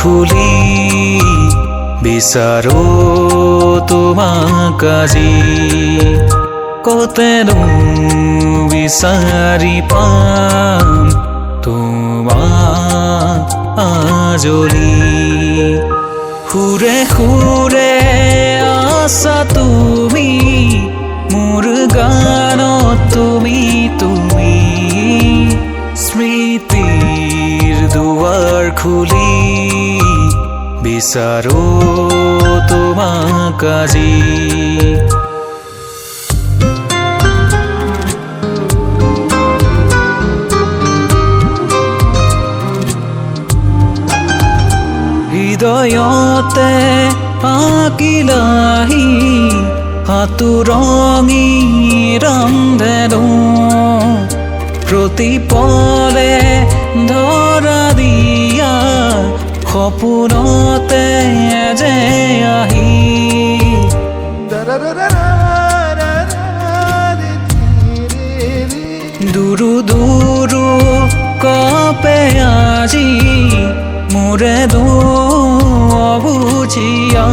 খুলি বিচাৰো তোমাক আজি কতেনো বিচাৰি পাম তোমাক আজলি সুৰে সুৰে আছা তুমি মোৰ গানত তুমি তুমি স্মৃতিৰ দুৱাৰ খুলি বিচাৰো তোমাক আজি হৃদয়তে আঁকিলাহি হাতুৰঙী ৰন্ধেনো প্ৰতি পলে ধৰা দিয়া সপোনতে যে আহি দুৰু দুৰু কপে আজি মোৰে অবুঝিয়া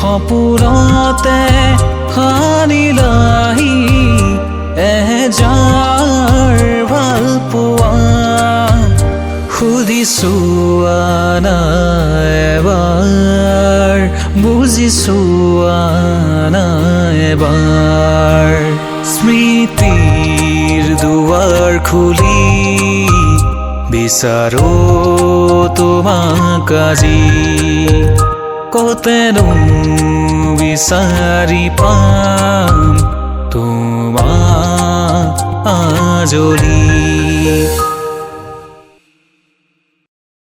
সপোনতে হানিলাহি এজাৰ ভাল পোৱা সুধিছো আনা এবাৰ বুজিছো আনা এবাৰ স্মৃতিৰ দুৱাৰ খুলি বিচাৰো তোমাক আজি কতেনো বিচাৰি পাম তোমাক আজলি